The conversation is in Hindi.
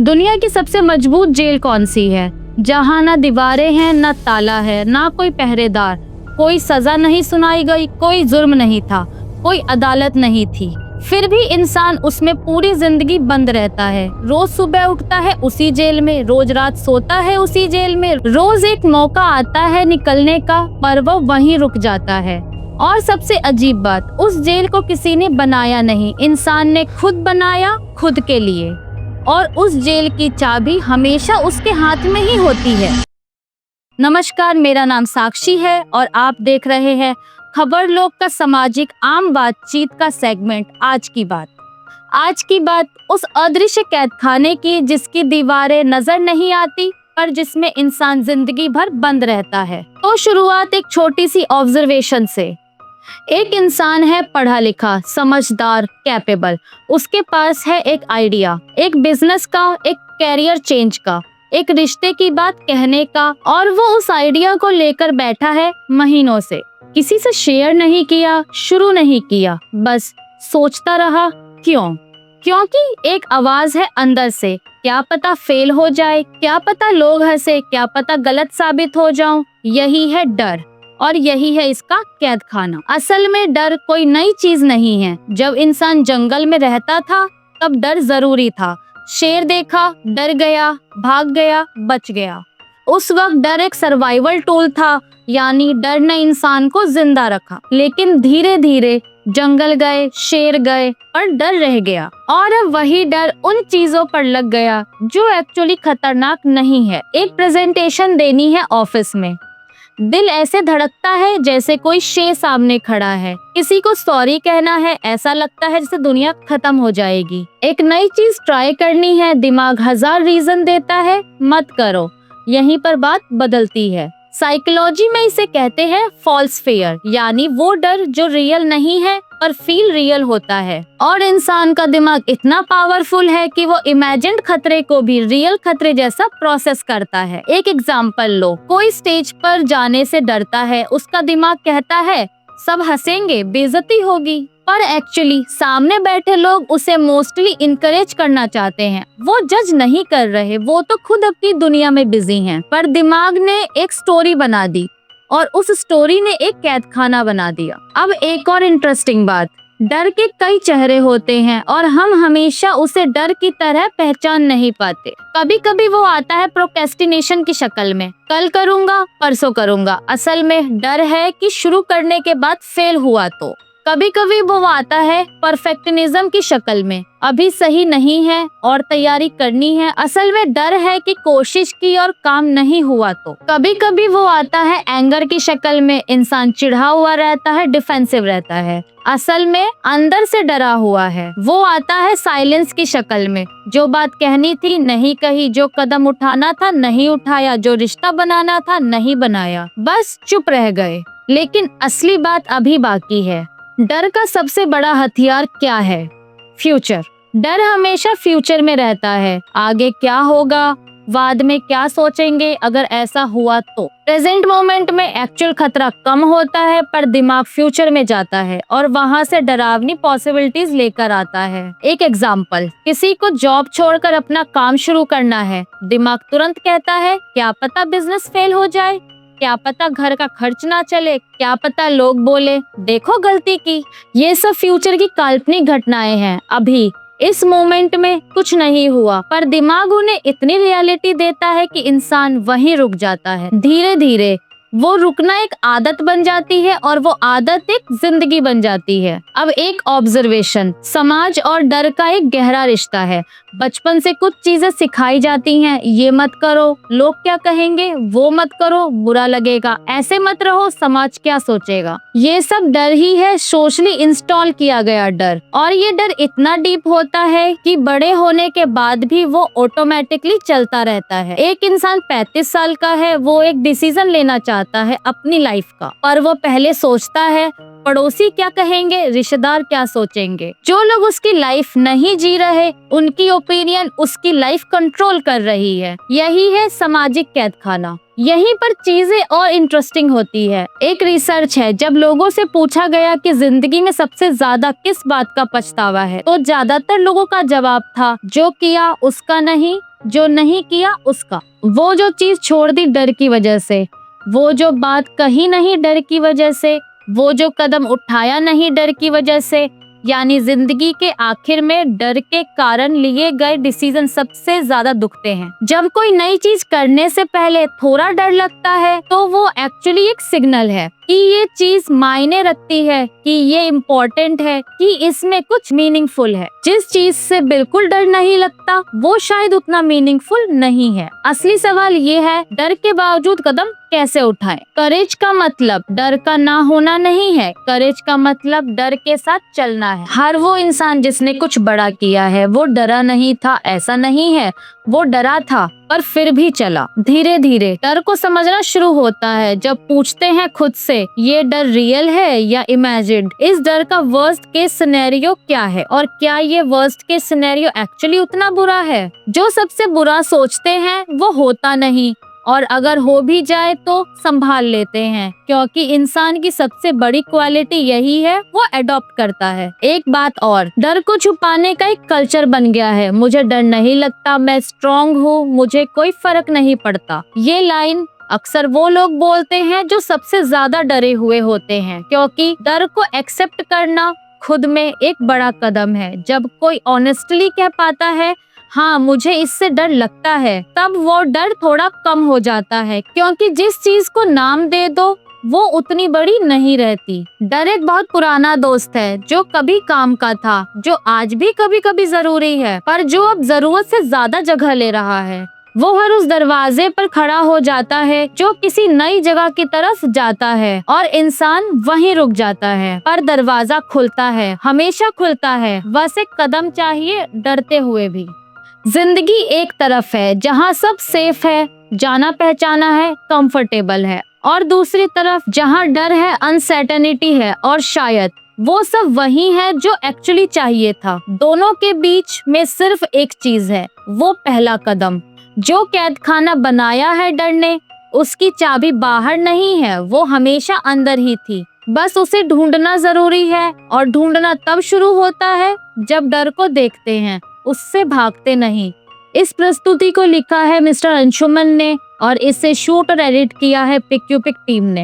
दुनिया की सबसे मजबूत जेल कौन सी है? जहाँ ना दीवारें हैं, ना ताला है, ना कोई पहरेदार, कोई सजा नहीं सुनाई गई, कोई जुर्म नहीं था, कोई अदालत नहीं थी, फिर भी इंसान उसमें पूरी जिंदगी बंद रहता है। रोज सुबह उठता है उसी जेल में, रोज रात सोता है उसी जेल में, रोज एक मौका आता है निकलने का, पर वो वहीं रुक जाता है। और सबसे अजीब बात, उस जेल को किसी ने बनाया नहीं, इंसान ने खुद बनाया, खुद के लिए। और उस जेल की चाबी हमेशा उसके हाथ में ही होती है। नमस्कार, मेरा नाम साक्षी है और आप देख रहे हैं खबर लोग का सामाजिक आम बातचीत का सेगमेंट आज की बात। आज की बात उस अदृश्य कैदखाने की जिसकी दीवारें नजर नहीं आती, पर जिसमें इंसान जिंदगी भर बंद रहता है। तो शुरुआत एक छोटी सी ऑब्जर्वेशन से। एक इंसान है पढ़ा लिखा, समझदार, कैपेबल। उसके पास है एक आइडिया, एक बिजनेस का, एक कैरियर चेंज का, एक रिश्ते की बात कहने का, और वो उस आइडिया को लेकर बैठा है महीनों से। किसी से शेयर नहीं किया, शुरू नहीं किया, बस सोचता रहा। क्यों? क्योंकि एक आवाज है अंदर से, क्या पता फेल हो जाए, क्या पता लोग हंसे, क्या पता गलत साबित हो जाऊं। यही है डर, और यही है इसका कैदखाना। असल में डर कोई नई चीज नहीं है। जब इंसान जंगल में रहता था तब डर जरूरी था। शेर देखा, डर गया, भाग गया, बच गया। उस वक्त डर एक सर्वाइवल टूल था, यानी डर ने इंसान को जिंदा रखा। लेकिन धीरे धीरे जंगल गए, शेर गए, और डर रह गया। और अब वही डर उन चीजों पर लग गया जो एक्चुअली खतरनाक नहीं है। एक प्रेजेंटेशन देनी है ऑफिस में, दिल ऐसे धड़कता है जैसे कोई शेर सामने खड़ा है। किसी को सॉरी कहना है, ऐसा लगता है जैसे दुनिया खत्म हो जाएगी। एक नई चीज ट्राई करनी है, दिमाग हजार रीजन देता है, मत करो। यहीं पर बात बदलती है। साइकोलॉजी में इसे कहते हैं फॉल्स फियर, यानी वो डर जो रियल नहीं है पर फील रियल होता है। और इंसान का दिमाग इतना पावरफुल है कि वो इमेजिन्ड खतरे को भी रियल खतरे जैसा प्रोसेस करता है। एक एग्जांपल लो, कोई स्टेज पर जाने से डरता है, उसका दिमाग कहता है सब हंसेंगे, बेइज्जती होगी, पर एक्चुअली सामने बैठे लोग उसे मोस्टली इनकरेज करना चाहते हैं। वो जज नहीं कर रहे, वो तो खुद अपनी दुनिया में बिजी हैं। पर दिमाग ने एक स्टोरी बना दी, और उस स्टोरी ने एक कैदखाना बना दिया। अब एक और इंटरेस्टिंग बात, डर के कई चेहरे होते हैं और हम हमेशा उसे डर की तरह पहचान नहीं पाते। कभी कभी वो आता है प्रोक्रेस्टिनेशन की शक्ल में, कल करूंगा, परसों करूंगा। असल में डर है कि शुरू करने के बाद फेल हुआ तो। कभी कभी वो आता है परफेक्शनिज्म की शक्ल में, अभी सही नहीं है और तैयारी करनी है। असल में डर है कि कोशिश की और काम नहीं हुआ तो। कभी कभी वो आता है एंगर की शक्ल में, इंसान चिढ़ा हुआ रहता है, डिफेंसिव रहता है, असल में अंदर से डरा हुआ है। वो आता है साइलेंस की शक्ल में, जो बात कहनी थी नहीं कही, जो कदम उठाना था नहीं उठाया, जो रिश्ता बनाना था नहीं बनाया, बस चुप रह गए। लेकिन असली बात अभी बाकी है। डर का सबसे बड़ा हथियार क्या है? फ्यूचर। डर हमेशा फ्यूचर में रहता है, आगे क्या होगा, बाद में क्या सोचेंगे अगर ऐसा हुआ तो। प्रेजेंट मोमेंट में एक्चुअल खतरा कम होता है, पर दिमाग फ्यूचर में जाता है और वहाँ से डरावनी पॉसिबिलिटीज लेकर आता है। एक एग्जांपल, किसी को जॉब छोड़कर अपना काम शुरू करना है, दिमाग तुरंत कहता है क्या पता बिजनेस फेल हो जाए, क्या पता घर का खर्च ना चले, क्या पता लोग बोले देखो गलती की। ये सब फ्यूचर की काल्पनिक घटनाएं हैं। अभी इस मोमेंट में कुछ नहीं हुआ, पर दिमाग उन्हें इतनी रियलिटी देता है कि इंसान वहीं रुक जाता है। धीरे धीरे वो रुकना एक आदत बन जाती है और वो आदत एक जिंदगी बन जाती है। अब एक ऑब्जर्वेशन, समाज और डर का एक गहरा रिश्ता है। बचपन से कुछ चीजें सिखाई जाती हैं, ये मत करो, लोग क्या कहेंगे, वो मत करो, बुरा लगेगा, ऐसे मत रहो, समाज क्या सोचेगा। ये सब डर ही है, सोशली इंस्टॉल किया गया डर। और ये डर इतना डीप होता है कि बड़े होने के बाद भी वो ऑटोमेटिकली चलता रहता है। एक इंसान 35 साल का है, वो एक डिसीजन लेना चाहता चाहता है अपनी लाइफ का, पर वो पहले सोचता है पड़ोसी क्या कहेंगे, रिश्तेदार क्या सोचेंगे। जो लोग उसकी लाइफ नहीं जी रहे, उनकी ओपिनियन उसकी लाइफ कंट्रोल कर रही है। यही है सामाजिक कैद खाना। यहीं पर चीजें और इंटरेस्टिंग होती है। एक रिसर्च है, जब लोगों से पूछा गया कि जिंदगी में सबसे ज्यादा किस बात का पछतावा है, तो ज्यादातर लोगों का जवाब था जो किया उसका नहीं, जो नहीं किया उसका। वो जो चीज छोड़ दी डर की वजह से, वो जो बात कही नहीं डर की वजह से, वो जो कदम उठाया नहीं डर की वजह से, यानी जिंदगी के आखिर में डर के कारण लिए गए डिसीजन सबसे ज्यादा दुखते हैं। जब कोई नई चीज करने से पहले थोड़ा डर लगता है, तो वो एक्चुअली एक सिग्नल है कि ये चीज मायने रखती है, कि ये इम्पोर्टेंट है, कि इसमें कुछ मीनिंगफुल है। जिस चीज से बिल्कुल डर नहीं लगता, वो शायद उतना मीनिंगफुल नहीं है। असली सवाल ये है, डर के बावजूद कदम कैसे उठाएं? करेज का मतलब डर का ना होना नहीं है। करेज का मतलब डर के साथ चलना है। हर वो इंसान जिसने कुछ बड़ा किया है, वो डरा नहीं था, ऐसा नहीं है। वो डरा था, पर फिर भी चला। धीरे धीरे डर को समझना शुरू होता है जब पूछते हैं खुद से, ये डर रियल है या इमेजिन्ड? इस डर का वर्स्ट केस सिनेरियो क्या है, और क्या ये वर्स्ट केस सिनेरियो एक्चुअली उतना बुरा है? जो सबसे बुरा सोचते हैं वो होता नहीं, और अगर हो भी जाए तो संभाल लेते हैं, क्योंकि इंसान की सबसे बड़ी क्वालिटी यही है, वो अडॉप्ट करता है। एक बात और, डर को छुपाने का एक कल्चर बन गया है। मुझे डर नहीं लगता, मैं स्ट्रॉन्ग हूँ, मुझे कोई फर्क नहीं पड़ता। ये लाइन अक्सर वो लोग बोलते हैं जो सबसे ज्यादा डरे हुए होते हैं, क्योंकि डर को एक्सेप्ट करना खुद में एक बड़ा कदम है। जब कोई ऑनेस्टली कह पाता है हाँ मुझे इससे डर लगता है, तब वो डर थोड़ा कम हो जाता है, क्योंकि जिस चीज को नाम दे दो वो उतनी बड़ी नहीं रहती। डर एक बहुत पुराना दोस्त है, जो कभी काम का था, जो आज भी कभी कभी जरूरी है, पर जो अब जरूरत से ज्यादा जगह ले रहा है। वो हर उस दरवाजे पर खड़ा हो जाता है जो किसी नई जगह की तरफ जाता है, और इंसान वहीं रुक जाता है, पर दरवाजा खुलता है, हमेशा खुलता है। बस एक कदम चाहिए, डरते हुए भी। जिंदगी एक तरफ है जहाँ सब सेफ है, जाना पहचाना है, कंफर्टेबल है, और दूसरी तरफ जहाँ डर है, अनसर्टेनिटी है, और शायद वो सब वही है जो एक्चुअली चाहिए था। दोनों के बीच में सिर्फ एक चीज है, वो पहला कदम। जो कैद खाना बनाया है डर ने, उसकी चाबी बाहर नहीं है, वो हमेशा अंदर ही थी। बस उसे ढूंढना जरूरी है, और ढूंढना तब शुरू होता है जब डर को देखते हैं, उससे भागते नहीं। इस प्रस्तुति को लिखा है मिस्टर अंशुमन ने, और इसे शूट और एडिट किया है पिक यू पिक टीम ने।